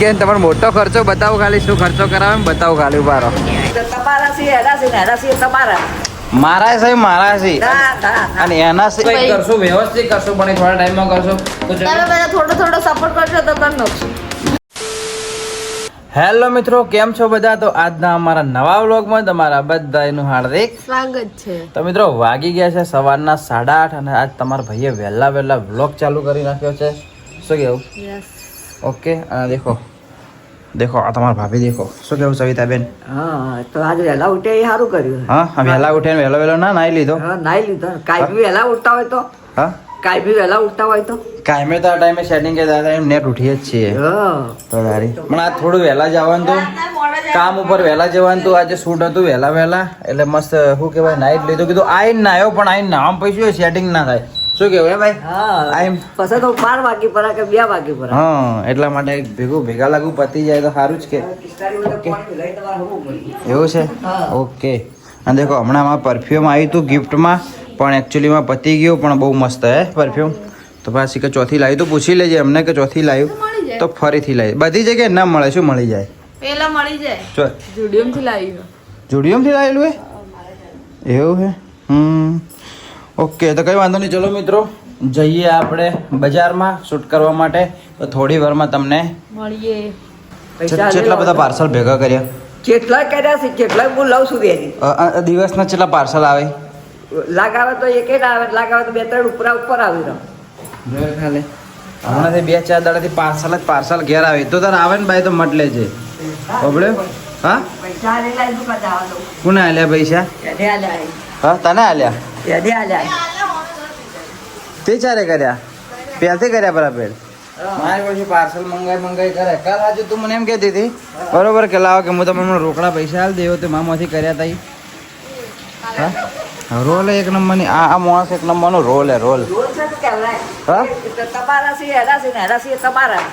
કે તમારો મોટો ખર્ચો બતાવો, ખાલી શું ખર્ચો કરાવે એમ બતાવો ખાલી. ઉભારો તમારા છે એના છે ને એના છે તમારા મારા છે મારા છે અને એના છે ભાઈ. કરશું, વ્યવસ્થિત કરશું, પણ થોડા ટાઈમમાં કરશું. તો તમે બધા થોડો સપોર્ટ કરશો તો કરી નાખશું. હેલો મિત્રો, કેમ છો બધા? તો આજના અમારા નવા વ્લોગમાં તમારા બધાનું હાર્દિક સ્વાગત છે. તો મિત્રો વાગી ગયા છે સવારના 8:30 અને આજ તમારા ભાઈએ વહેલા વ્લોગ ચાલુ કરી નાખ્યો છે. શું કેવું? ઓકે. અને દેખો આ તમારા ભાભી દેખો. શું કેવું સવિતાબેન? હા તો આજે વહેલા ઉઠે એ સારું કર્યું. હા વહેલા ઉઠીને વહેલો ના નાઈ લીધો. હા નાઈ લીધો. કાંઈ બી વહેલા ઉઠતા હોય તો હા કાયમે તો આ ટાઈમે સેટિંગ કે દાદા એમ નેટ ઉઠીએ જ છીએ. તો તારી પણ આ થોડું વહેલા જવાનું તો કામ ઉપર વહેલા જવાનું તો આજે શૂટ હતું વહેલા એટલે મસ્ત શું કહેવાય નાઈટ લીધું. કીધું આઈને નાયો પણ આઈને નામ પૈસું સેટિંગ ના થાય. શું કહેવાય ભાઈ? આઈમ પછી તો 12 વાગી પર કે 2 વાગી પર. હા એટલા માટે ભેગા લાગુ પતી જાય તો સારું જ કે. એવું છે? ઓકે. અને દેખો હમણાં આમાં પરફ્યુમ આવ્યું હતું ગિફ્ટમાં, પણ એકચ્યુઅલીમાં પતી ગયું, પણ બહુ મસ્ત હે પરફ્યુમ. તો પાછી કે ચોથી લાવી તો પૂછી લેજે અમને કે ચોથી લાવ્યું તો ફરીથી લાવી. બધી જગ્યાએ ના મળે. શું મળી જાય? પેલા મળી જાય. જુડિયમથી લાવી. જુડિયમથી લાવેલું હે? એવું હે? ઓકે. તો કંઈ વાંધો નહીં. ચલો મિત્રો જઈએ આપણે બજારમાં શૂટ કરવા માટે. તો થોડી વારમાં તમને મળીએ. કેટલા બધા પાર્સલ ભેગા કર્યા? કેટલા કર્યા છે, કેટલા હું લઉં છું બેની. દિવસના કેટલા પાર્સલ આવે? લાગાવે તો એક જ આવે, લાગાવે તો 2-3 ઉપર આવી રહ્યો. ખાલી હમણાંથી 2-4 દાડાથી પાર્સલ ઘેર આવે તો તારે આવે ને ભાઈ તો મત લેજે. બબડે હા પૈસા આલેલા એ દુકાન જવા દઉં. કોને આલ્યા પૈસા? એને આલ્યા. હા તને આલ્યા? એને આલ્યા. તે ચારે કર્યા? પહેલથી કર્યા બરાબર? મારી પછી પાર્સલ મંગાઈ કરે. કાલ આજે તું મને એમ કહેતી હતી બરોબર કે લાવો કે હું તમને રોકડા પૈસા આલ દેવો તો મામાંથી કર્યા તા. હા રોલ એક નંબરની. આ માણસ એક નંબરનો રોલ હે રોલ. રોજ છે તો કહેવાય. હા તમારા છે એના છે ને એના છે તમારા.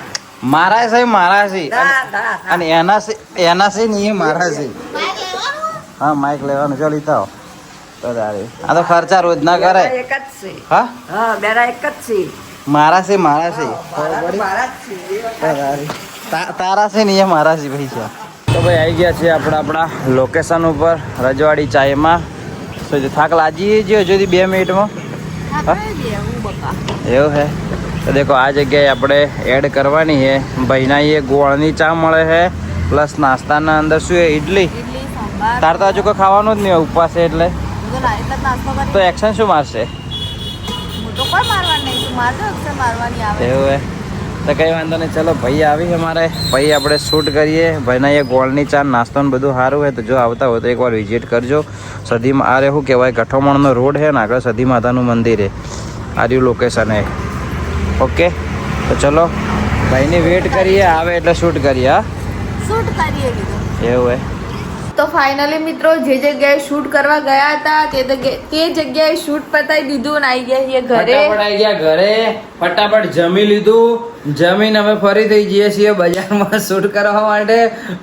મારા છે મારા છે ના. અને એના છે ને એ મારા છે. હા માઇક લેવાનું ચાલ લીધા તો તારે આ તો ખર્ચા રોજ ના કરે. એક જ છે. હા બેના એક જ છે. મારા છે મારા જ છે. તારા છે ને એ મારા છે પૈસા. તો ભાઈ આવી ગયા છે આપણા લોકેશન ઉપર રજવાડી ચાયમાં. શું છે થાક લાગી ગયો હજુ 2 મિનિટમાં? એવું હે? તો દેખો આ જગ્યાએ આપણે એડ કરવાની છે. ભાઈના એ ગોળની ચા મળે છે પ્લસ નાસ્તાના અંદર શું છે ઇડલી. તાર તો હજુ કોઈ ખાવાનું જ નહીં હોય ઉપવાસ છે એટલે. તો એક્શન શું મારશે? એવું હે? તો કંઈ વાંધો નહીં. ચલો ભાઈ આવી છે મારે. ભાઈ આપણે શૂટ કરીએ. ભાઈના એ ગોળની ચા નાસ્તો ને બધું સારું હોય તો જો આવતા હોય તો એકવાર વિઝિટ કરજો. સધીમાં આ શું કહેવાય ગઠોમણનો રોડ છે ને આગળ સધી માતાનું મંદિર છે. આ રહ્યું લોકેશન હે. ઓકે તો ચલો ભાઈની વેટ કરીએ, આવે એટલે શૂટ કરીએ. હા એવું હે? તો ફાઇનલી મિત્રો જે જગ્યાએ શૂટ કરવા ગયા હતા તે જગ્યાએ શૂટ પતાવી દીધું અને આવી ગયા છીએ ઘરે. ફટાફટ આવી ગયા ઘરે, ફટાફટ જમી લીધું. જમીને અમે ફરી થઈ જઈએ છીએ બજારમાં શૂટ કરવા માટે.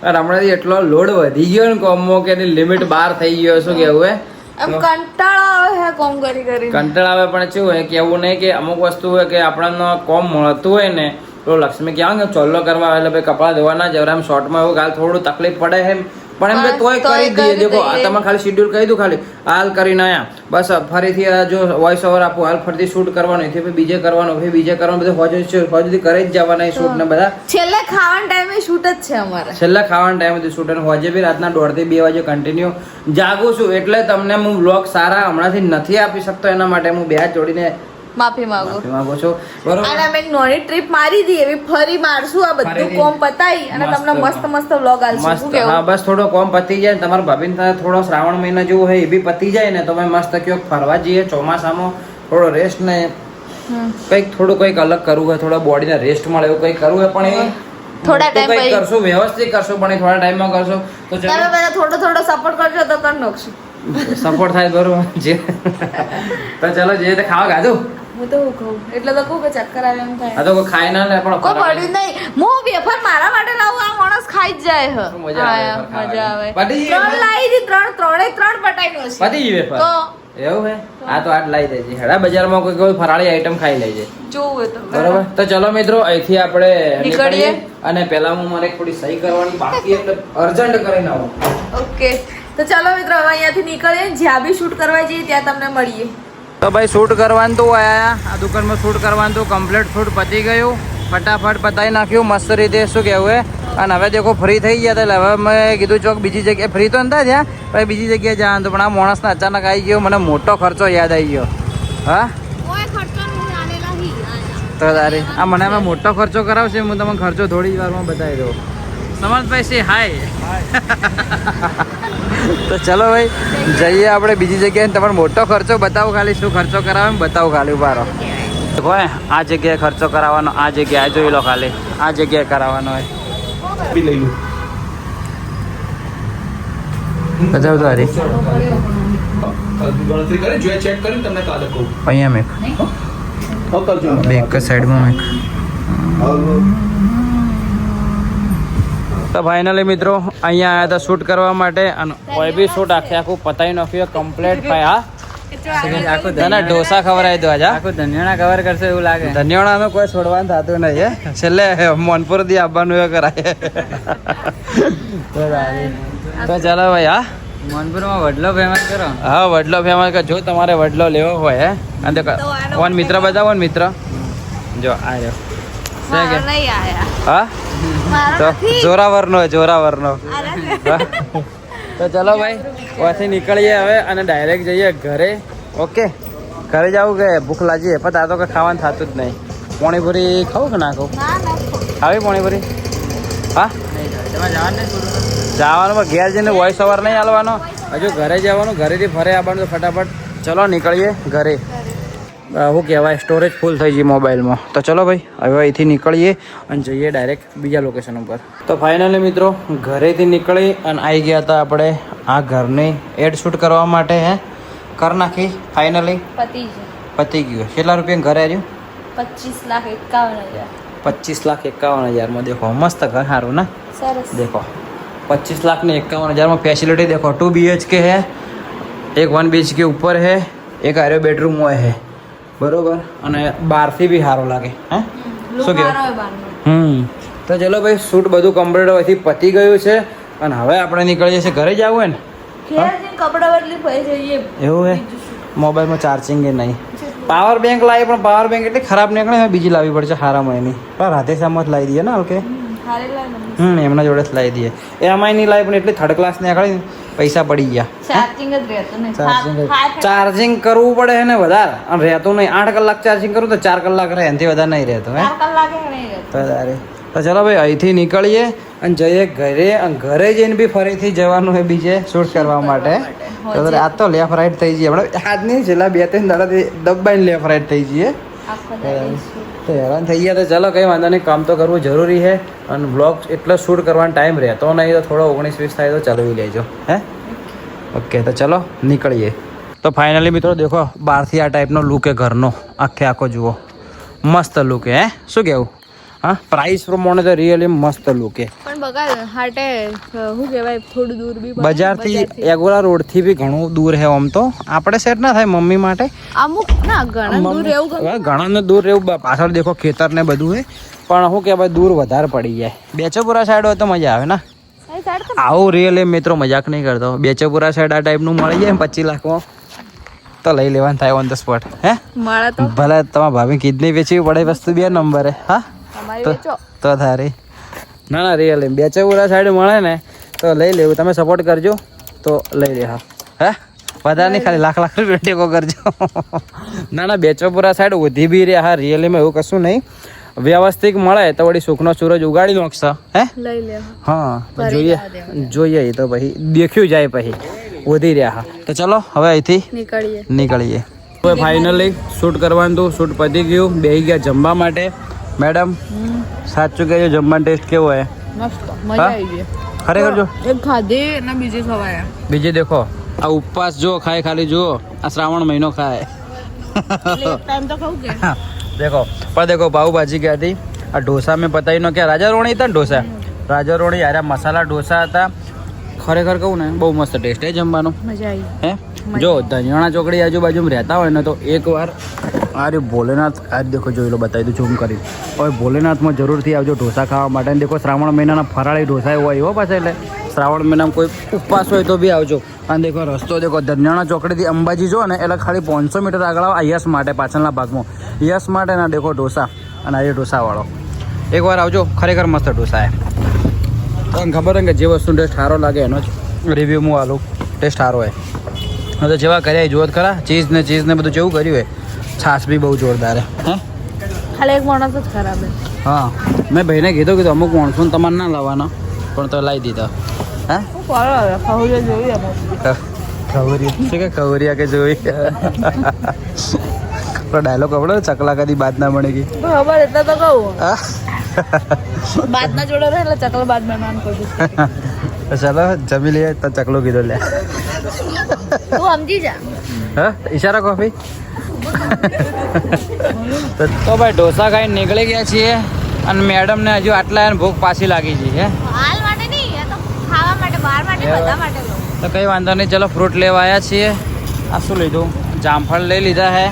અને હમણાંથી એટલો લોડ વધી ગયો ને કોમો કે એની લિમિટ બહાર થઈ ગયો. શું કેવું હે? એમ કંટાળો આવે છે કોમ કરી કંટાળ આવે પણ શું હોય કે એવું નહીં કે અમુક વસ્તુ હોય કે આપણને કોમ મળતું હોય ને તો લક્ષ્મી ક્યાં કે ચોલ્લો કરવા આવે એટલે ભાઈ કપડાં ધોવા ના જવરા. એમ શોર્ટમાં એવું ગાલ થોડું તકલીફ પડે છે પણ એમ કે તોય કરી દઈએ. દેખો તમે ખાલી શેડ્યુલ કહી દઉં, ખાલી હાલ કરીને આયા બસ ફરીથી જો વોઇસ ઓવર આપું, હાલ ફરીથી શૂટ કરવાનું, એથી બીજે કરવાનું, બીજે કરવાનું, બધું હોજ સુધી કરી જ જવાના શૂટ ને બધા. છેલ્લે ખાવાના ટાઈમે શૂટ જ છે અમારે. છેલ્લા ખાવાના ટાઈમ સુધી શૂટ અને હોજે બી રાતના 1:30 થી 2 વાગે કન્ટિન્યુ જાગું છું. એટલે તમને હું વ્લોગ સારા હમણાંથી નથી આપી શકતો. એના માટે હું બે હાથ જોડીને માફી માંગુ છું. બરોબર? અને અમે એક નાની ટ્રીપ મારી દી એવી ફરી મારશું. આ બધું કોમ પતાઈ અને તમને મસ્ત વ્લોગ આલશું. શું કેવું? હા બસ થોડો કોમ પતી જાય, તમારા ભાભીને સાથે થોડો શ્રાવણ મહિના જેવું હોય એ બી પતી જાય ને તો અમે મસ્ત કયો ફરવા જઈએ ચોમાસામાં. થોડો રેસ્ટ ને કંઈક અલગ કરવું હોય, થોડા બોડીને રેસ્ટ મળે એવું કંઈક કરવું હોય પણ એ થોડા ટાઈમ પછી કરશું, વ્યવસ્થિત કરશું પણ એ થોડા ટાઈમમાં કરશું. તો તમે બધા થોડો સપોર્ટ કરજો તો કરી નાખશું. સપોર્ટ થાય બરોબર જે. તો ચલો જે ખાવા ગાધું હું તો કહું એટલે તો કહું કે ચક્કર આવે એમ થાય. આ તો કોઈ ખાઈ ના લે પણ કોઈ પડ્યું નહીં. હું વેફર મારા માટે લાવું, આ માણસ ખાઈ જ જાય હ. મજા આવે. મજા આવે. પતી ગઈ 3 લાવી દી, ત્રણે 3 પટાઈ નો છે. પતી ગઈ વેફર. તો એવું હે આ તો આટ લઈ દેજે હેડા બજારમાં કોઈ ફરાળી આઈટમ ખાઈ લેજે જોવું તો બરોબર તો ચલો મિત્રો અહીંથી આપણે નીકળીએ. અને પહેલા હું મારે થોડી સહી કરવાની બાકી એટલે અર્જન્ટ કરીને આવું ઓકે તો ચાલો મિત્રો હવે અહીંયાથી નીકળીએ જ્યાં બી શૂટ કરવા જઈએ ત્યાં તમને મળીએ. તો ભાઈ શૂટ કરવાનું તો આયા આ દુકાનમાં શૂટ કરવાનું તો કમ્પ્લીટ શૂટ પતી ગયું ફટાફટ પતાવી નાખ્યું મસ્ત રીતે શું કહેવું હે અને હવે દેખો ફ્રી થઈ ગયા એટલે હવે મેં કીધું ચોક બીજી જગ્યાએ ફ્રી તો નતા થયા પછી બીજી જગ્યાએ જવાનું તો પણ આ માણસને અચાનક આવી ગયો મને મોટો ખર્ચો યાદ આવી ગયો હા તો તારે આ મને હવે મોટો ખર્ચો કરાવશે હું તમને ખર્ચો થોડી વારમાં બતાવી દઉં સમજભાઈ છે હાય તો ચલો ભાઈ જઈએ આપણે બીજી જગ્યાએ તમારે મોટો ખર્ચો બતાવો ખાલી શું ખર્ચો કરાવે ને બતાવો ખાલી ઉભારો હોય આ જગ્યાએ ખર્ચો કરાવવાનો આ જગ્યાએ જોઈ લો ખાલી આ જગ્યાએ કરાવવાનો હોય લઈ લો બતાવ તો હરી ગણતરી કરી જોઈએ ચેક કરીને તમને કાલે કહું અહીંયા મેક બે એક જ સાઈડમાં મેક તો ફાઇનલી મિત્રો અહીંયા આવ્યા હતા શૂટ કરવા માટે અને કોઈ બી શૂટ આખું પતાવી નાખ્યું કમ્પ્લીટ ભાઈ હા તને ઢોસા ખવડાવી દો આજે આખું ધનિયાણા કવર કરશે એવું લાગે ધનિયાણા અમે કોઈ છોડવાનું થતું નહીં હે છેલ્લે મોનપુર થી આવવાનું એ કરાય તો ચાલો ભાઈ હા મોનપુરમાં વડલો ફેમસ કરો હા વડલો ફેમસ કરો જો તમારે વડલો લેવો હોય હે અને વન મિત્ર બતાવો ને મિત્ર જો આ રહ્યો છે કે નહીં આયા હા તો જોરાવરનો જોરાવરનો તો ચલો ભાઈ ત્યાંથી નીકળીએ હવે અને ડાયરેક્ટ જઈએ ઘરે ઓકે ઘરે જવું કે ભૂખ લાગી પણ આ તો કંઈ ખાવાનું થતું જ નહીં પાણીપુરી ખાવું કે ના ખાવું ખાવી પાણીપુરી હા જવાનું પણ ઘેર જઈને વોઇસ ઓવર નહીં હાલવાનો હજુ ઘરે જવાનું ઘરેથી ફરે આવવાનું તો ફટાફટ ચલો નીકળીએ ઘરે શું કહેવાય સ્ટોરેજ ફૂલ થઈ ગઈ મોબાઈલમાં તો ચલો ભાઈ હવે અહીંથી નીકળીએ અને જઈએ ડાયરેક્ટ બીજા લોકેશન ઉપર તો ફાઇનલી મિત્રો ઘરેથી નીકળી અને આવી ગયા હતા આપણે આ ઘરની એડ શૂટ કરવા માટે હે કર નાખી ફાઇનલી પતી ગયું કેટલા રૂપિયા ઘરે આવ્યું 25,51,000 દેખો મસ્ત ઘર સારું ને સરસ देखो 25,51,000 में फैसिलिटी देखो 2 BHK है एक 1 BHK ऊपर है एक आरे बेडरूम वो है बरोबर અને બહારથી બી સારો લાગે હે શું કહેવું તો ચલો ભાઈ શૂટ બધું કમ્પ્લીટ હોવાથી પતી ગયું છે અને હવે આપણે નીકળીએ છીએ ઘરે જવું હોય ને કપડા બદલી પછી જઈએ એવું હે મોબાઈલમાં ચાર્જિંગ એ નહીં પાવર બેંક લાવી પણ પાવર બેંક એટલી ખરાબ નીકળે બીજી લાવવી પડશે હારામાં એની પણ રાધે સામત લાવી દઈએ ને હલકે એમના જોડે જ લાવી દઈએ એમાં નહીં લાવી પણ એટલી થર્ડ ક્લાસ નીકળી પૈસા પડી ગયા ચાર્જિંગ કરવું પડે ને વધારે અને રહેતું નહીં 8 કલાક ચાર્જિંગ કરું તો 4 કલાક રહે એનાથી વધારે નહીં રહેતું હે તો ચલો ભાઈ અહીંથી નીકળીએ અને જઈએ ઘરે અને ઘરે જઈને બી ફરીથી જવાનું હોય બીજે શૂટ કરવા માટે તો આજ તો લેફ્ટ રાઈટ થઈ જઈએ આપણે આજની છેલ્લા 2-3 દાડાથી દબાઈને લેફ્ટ રાઈટ થઈ જઈએ તો હેરાન થઈ ગયા તો ચલો કંઈ વાંધો નહીં કામ તો કરવું જરૂરી છે અને બ્લોગ એટલો શૂટ કરવાનો ટાઈમ રહેતો નહીં તો થોડો 19-20 થાય તો ચલાવી લેજો હે ઓકે તો ચલો નીકળીએ તો ફાઇનલી મિત્રો દેખો બહારથી આ ટાઈપનો લુક હે ઘરનો આખો જુઓ મસ્ત લુક હે શું કહેવું હા પ્રાઇસ પ્રમાણે તો રિયલી મસ્ત લુક હે પણ બગા હાટે શું કહેવાય થોડું દૂર બી બજારથી એગોરા રોડથી બી ઘણું દૂર હે આમ તો આપણે સેટ ના થાય મમ્મી માટે અમુક ના ઘણા દૂર રહેવું ઘણા દૂર રહેવું પાછળ દેખો ખેતર ને બધું હે પણ શું કહેવાય દૂર વધારે પડી જાય બેચોપુરા સાઈડ હોય તો મજા આવે ને આવું રિયલી મિત્રો મજાક નહીં કરતો બેચોપુરા સાઈડ આ ટાઈપનું મળી જાય 25 લાખમાં તો લઈ લેવાનું થાય ઓન ધ સ્પોટ હે મળે તો ભલે તમારા ભાભી કિડની વેચવી પડે વસ્તુ 2 નંબરે હા તો થારી ના ના રિયલી બેચોપુરા સાઈડ મળે ને તો લઈ લેવું તમે સપોર્ટ કરજો તો લઈ લે હા હે વધારે નહીં ખાલી લાખ રૂપિયા ટેકો કરજો ના ના બેચોપુરા સાઈડ વધી બી રહ્યા હા રિયલીમાં એવું કશું નહીં વ્યવસ્થિત મળે તો વળી સુખનો સૂરજ ઉગાડી નાખશે હે લઈ લે હા જોઈએ તો પછી દેખ્યું જાય પછી વધી રહ્યા હા તો ચલો હવે અહીંથી નીકળીએ તો ફાઇનલી શૂટ કરવાનું હતું શૂટ પતી ગયું બેસી ગયા જમવા માટે મેડમ સાચું કહેજો જમવાનો ટેસ્ટ કેવો હે મસ્ત મજા આવી ગઈ ખરેખર જો એક ખાધી અને બીજી ખવાયા બીજી દેખો આ ઉપવાસ જો ખાય ખાલી જુઓ આ શ્રાવણ મહિનો ખાય ટાઈમ તો ખાવું કે देखो पर देखो पाव भाजी क्या थी आ डोसा में पता ही न क्या राजा रोणी था डोसा राजा रोणी यार मसाला डोसा था खरेखर कहूँ ने बहु मस्त टेस्ट है जमवानो મજા આવી હે જો ધનિયાણા ચોકડી આજુબાજુમાં રહેતા હોય ને તો એકવાર અરે ભોલેનાથ આજ દેખો જોઈ લો, બતાવી દઉં ઝૂમ કરી. હવે ભોલેનાથમાં જરૂરથી આવજો ઢોસા ખાવા માટે. અને દેખો શ્રાવણ મહિનાના ફરાળી ઢોસા હોય એવો પાછા, એટલે શ્રાવણ મહિનામાં કોઈ ઉપવાસ હોય તો બી આવજો. અને દેખો રસ્તો દેખો ધનિયાણા ચોકડીથી અંબાજી જો ને એટલે ખાલી 500 મીટર આગળ આવો. આ યશ માટે પાછળના ભાગમાં યશ માટે ના દેખો ઢોસા, અને આ ઢોસાવાળો એકવાર આવજો, ખરેખર મસ્ત ઢોસા છે. તમને ખબર હોય કે જે વસ્તુ ટેસ્ટ સારો લાગે એનો જ રિવ્યૂ હું આલું. ટેસ્ટ સારો હોય તો જેવા કર્યા જોત ખરા. ચીઝ ને બધું જેવું કર્યું હોય. છાશ બી બહુ જોરદાર હે. ખાલી એક માણસ જ ખરાબ છે. હા, મેં ભાઈને કીધું અમુક માણસો તમારે ના લાવવાના, પણ તો લાવી દીધા. હે ખવરિયા કે જોઈ ડાયલોગ કપડો ચકલા કદી બાદ ના બને ગઈ ખબર એટલે તો કહું બાદ ના જોડે રહે એટલે ચકલા બાદ બનાવવાનું કહું. ચાલો જમી લઈએ તો ચકલો કીધો લે. તું સમજી જા. હા ઈશારા કોફી. તો ભાઈ ઢોસા ખાઈને નીકળી ગયા છીએ અને મેડમ ને હજુ આટલા ભૂખ પાછી લાગી છે. હાલ માટે નહીં, આ તો ખાવા માટે, બહાર માટે, બધા માટે લો. તો કંઈ વાંધો નહીં, ચલો ફ્રૂટ લેવા આવ્યા છીએ. આ શું લીધું? જામફળ લઈ લીધા હે,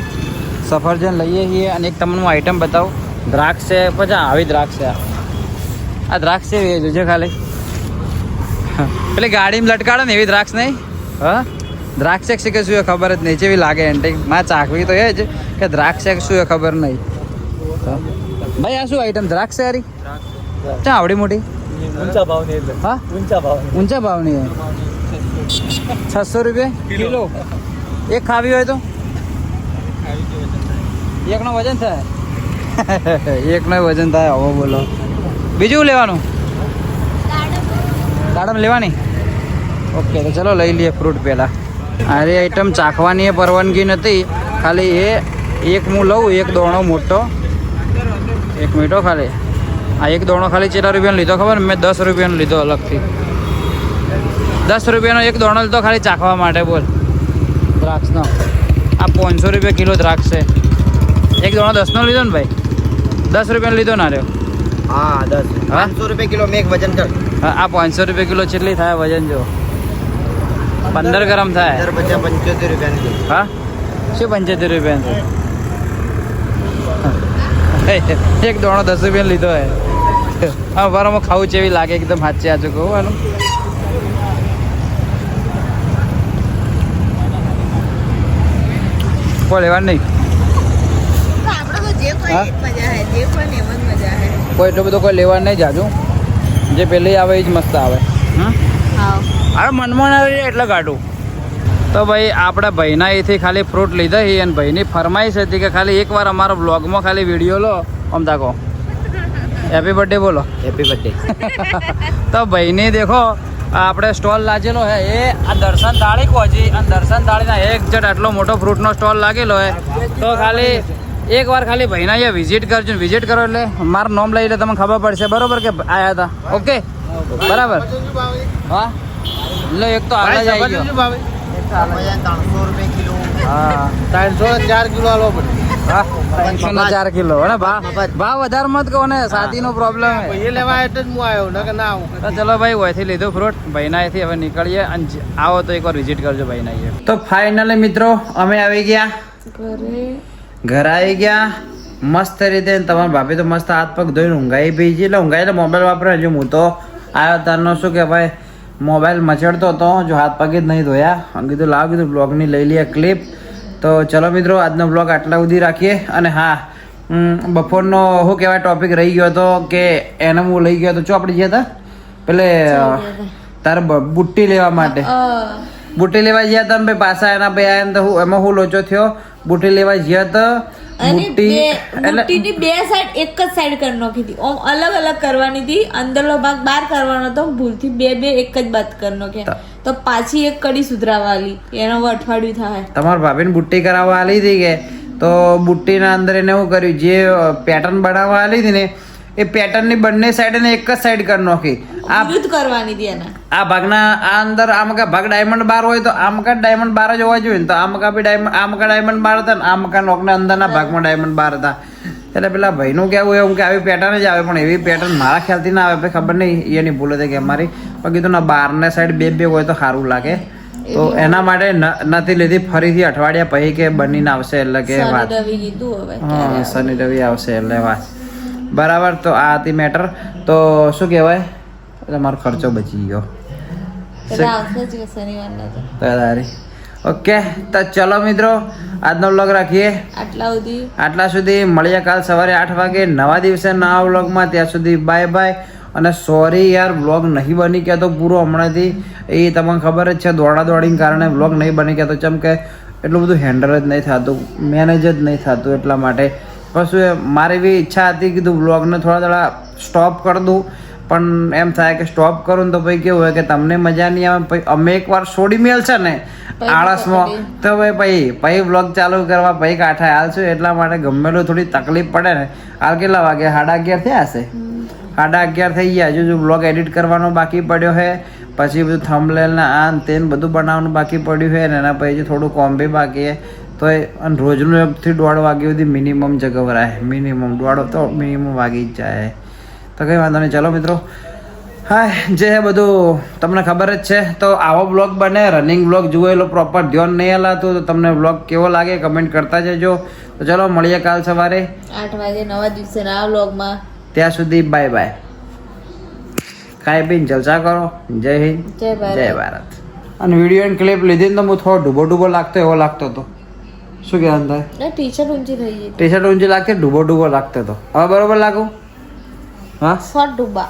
સફરજન લઈએ છીએ, અને એક તમને હું આઈટમ બતાવું. દ્રાક્ષ છે, પછી આવી દ્રાક્ષ છે. આ દ્રાક્ષ છે એ જોજે ખાલી. પેલી ગાડીમાં લટકાડે ને એવી દ્રાક્ષ નહીં. હા દ્રાક્ષ છે કે શું એ ખબર જ નહીં, જેવી લાગે એન્ટિક. માં ચાખવી તો એ જ કે દ્રાક્ષ છે શું એ ખબર નહીં. ભાઈ આ શું આઈટમ દ્રાક્ષ છે યારી? ચા આવડી મોટી ઊંચા ભાવની હા ઊંચા ભાવની હે. 600 રૂપિયા કિલો. એક ખાવી હોય તો એકનો વજન થાય. એકનો વજન થાય. હવે બોલો બીજું લેવાનું? દાડમ લેવાની? ઓકે તો ચલો લઈ લઈએ ફ્રૂટ પહેલાં. આરી આઈટમ ચાખવાની એ પરવાનગી નથી, ખાલી એ એક હું લઉં, એક દોણો મોટો, એક મીઠો ખાલી. આ એક દોણો ખાલી કેટલા રૂપિયાનો લીધો ખબર? મેં 10 રૂપિયાનો લીધો અલગથી. 10 રૂપિયાનો એક દોણો લીધો ખાલી ચાખવા માટે. બોલ દ્રાક્ષનો. આ 500 રૂપિયા કિલો દ્રાક્ષ છે. એક દોણો 10નો લીધો ને ભાઈ? 10 રૂપિયાનો લીધો ના રહ્યો? હા 10 500 રૂપિયા કિલો મેં એક વજન કર. હા આ 500 રૂપિયા કિલો કેટલી થાય વજન? જો 15 ગ્રામ થાય. 75 રૂપિયાની. હા શું 75 રૂપિયા? એક દોણો 10 રૂપિયા લીધો હે. હા બરાબર ખાવું છે એવી લાગે એકદમ સાચી આચું કહું. આનું કોઈ લેવાનું નહીં. કોઈ એટલું બધું કોઈ લેવાનું નહીં જાજુ. જે પહેલી આવે એ જ મસ્ત આવે. હવે મનમાં આવે એટલે કાઢું. તો ભાઈ આપણા ભાઈના એથી ખાલી ફ્રૂટ લીધા છે, અને ભાઈની ફરમાઈશ હતી કે ખાલી એકવાર અમારો બ્લોગમાં ખાલી વિડીયો લો. આમ તાકો હેપી બર્થડે બોલો. Happy birthday. તો ભાઈની દેખો આપણે સ્ટોલ લાગેલો હે એ આ દર્શન થાળી કોજી, અને દર્શન થાળીના એક જટ આટલો મોટો ફ્રૂટનો સ્ટોલ લાગેલો હે. તો ખાલી એકવાર ખાલી ભાઈના અહીંયા વિઝિટ કરજો. વિઝિટ કરો એટલે મારું નામ લઈ લે, તમને ખબર પડશે બરોબર કે આયા હતા. ઓકે બરાબર. હા લો એક તો આગળ જ આવી ગયો. 300 રૂપિયા કિલો. હા 304 કિલો આલો પડે. હા 304 કિલો. અને ભાવ વધારે મત કહો ને, શાદીનો પ્રોબ્લેમ હે. એ લેવા એટલે જ હું આવ્યો ને કે ના આવું. તો ચલો ભાઈ ઓયથી લીધું ફ્રૂટ, ભાઈના અહીંથી હવે નીકળીએ. અને આવો તો એકવાર વિઝિટ કરજો ભાઈના અહીંયા. તો ફાઇનલી મિત્રો અમે આવી ગયા ઘરે આવી ગયા મસ્ત રીતે. તમારા ભાભી તો મસ્ત હાથ પગ ધોઈને ઊંઘાઈ પી છે. એટલે ઊંઘાઈ એટલે મોબાઈલ વાપરે. હજુ હું તો આવ્યો તારનો શું કે ભાઈ મોબાઈલ મચડતો હતો, જો હાથ પગે જ નહીં ધોયા. અને કીધું લાવ, કીધું બ્લોગની લઈ લઈએ ક્લિપ. તો ચલો મિત્રો આજનો બ્લોગ આટલા સુધી રાખીએ. અને હા બપોરનો શું કહેવાય ટોપિક રહી ગયો હતો કે એને હું લઈ ગયો હતો. જો આપણે ગયા હતા પેલે તારે બુટ્ટી લેવા માટે. બુટ્ટી લેવા ગયા હતા ભાઈ, પાછા એના ભાઈ આયા તો એમાં હું લોચો થયો. બુટ્ટી લેવા ગયા હતા. બુટ્ટીની બે સાઈડ એક જ સાઈડ કરી નાખી હતી. ઓમ અલગ અલગ કરવાની હતી. અંદરનો ભાગ બહાર કરવાનો હતો. ભૂલથી બે એક જ બાદ કરી નાખ્યા. તો પાછી એક કડી સુધરાવાલી. એનો અઠવાડિયું થાય. તમારા ભાભીને બુટ્ટી કરાવવા આલી હતી કે તો બુટ્ટીના અંદર એને શું કર્યું, જે પેટર્ન બનાવવા આલી હતી ને એ પેટર્નની બંને સાઈડ એને એક જ સાઈડ કરી નાખી. આ યુદ્ધ કરવાની હતી એને. આ ભાગના આ અંદર આમકા ભાગ ડાયમંડ બાર હોય તો આમકા ડાયમંડ બાર જ હોવા જોઈએ ને. તો આમકા બી ડાયમંડ બાર હતા ને આમકા નોકના અંદરના ભાગમાં ડાયમંડ બાર હતા. એટલે પેલા ભાઈનું કહેવું એવું કે આવી પેટર્ન જ આવે, પણ એવી પેટર્ન મારા ખ્યાલથી ના આવે. ખબર નહીં એની ભૂલ હતી કે અમારી. પણ કીધું ના બહારને સાઈડ બે હોય તો સારું લાગે. તો એના માટે નથી લીધી, ફરીથી અઠવાડિયા પછી કે બનીને આવશે એટલે કે વાત. શનિ રવિ કીધું હવે હા શનિ રવિ આવશે એટલે વાત બરાબર. તો આ હતી મેટર. તો શું કહેવાય, એટલે મારો ખર્ચો બચી ગયો. એટલે આવશે જ કે શનિવારના તો. તૈયારી ઓકે. તો ચલો મિત્રો, આજનો વ્લોગ રાખીએ આટલા સુધી. મળીએ કાલ સવારે 8 વાગે નવા દિવસે નવા વ્લોગમાં. ત્યાં સુધી બાય બાય. અને સોરી યાર, વ્લોગ નહીં બની કહેતો પૂરો હમણાંથી. એ તમને ખબર જ છે, દોડીને કારણે વ્લોગ નહીં બની કહેતો. ચમ કે એટલું બધું હેન્ડલ જ નહીં થતું, મેનેજ જ નહીં થતું. એટલા માટે પછી મારી બી ઈચ્છા હતી કીધું વ્લોગને થોડા સ્ટોપ કરી દઉં, પણ એમ થાય કે સ્ટોપ કરું ને તો પછી કેવું હોય કે તમને મજા નહીં આવે. પછી અમે એકવાર છોડી મેલ છે ને આળસમાં, તો પછી વ્લોગ ચાલુ કરવા પછી કાંઠા હાલ છું. એટલા માટે ગમેલું થોડી તકલીફ પડે ને. હાલ કેટલા વાગે? 11:30 થયા હશે. 11:30 થઈ ગયા. હજુ વ્લોગ એડિટ કરવાનો બાકી પડ્યો છે. પછી બધું થંબનેલ ને આ તે બધું બનાવવાનું બાકી પડ્યું છે ને એના પછી થોડું કોમ બી બાકી છે. તો અને રોજનું 1 થી 1.5 વાગ્યા સુધી મિનિમમ જગવરાય. મિનિમમ 1.5 તો મિનિમમ વાગી જ જાય. તો કંઈ વાંધો નહીં. ચલો મિત્રો, હા જે બધું તમને ખબર જ છે. તો આવો બ્લોગ બને, રનિંગ બ્લોગ જુઓ, એટલો પ્રોપર ધ્યાન નહીં હલાતું. તો તમને બ્લોગ કેવો લાગે કમેન્ટ કરતા જજો. તો ચલો મળીએ કાલ સવારે 8 વાગે નવા દિવસે નવા વ્લોગમાં. ત્યાં સુધી બાય બાય. ખાઈ પીને જલસા કરો. જય હિન્દ, જય ભારત. અને વિડીયોની ક્લિપ લીધી ને તો હું થોડો ડૂબો લાગતો એવો લાગતો હતો. શું કહેવાનું થાય? ટી-શર્ટ ઊંચી થઈ ગઈ. ટી-શર્ટ ઊંચી લાગતી, ડૂબો લાગતો હતો. હવે બરોબર લાગુ? હા, શોર્ટ ડૂબા.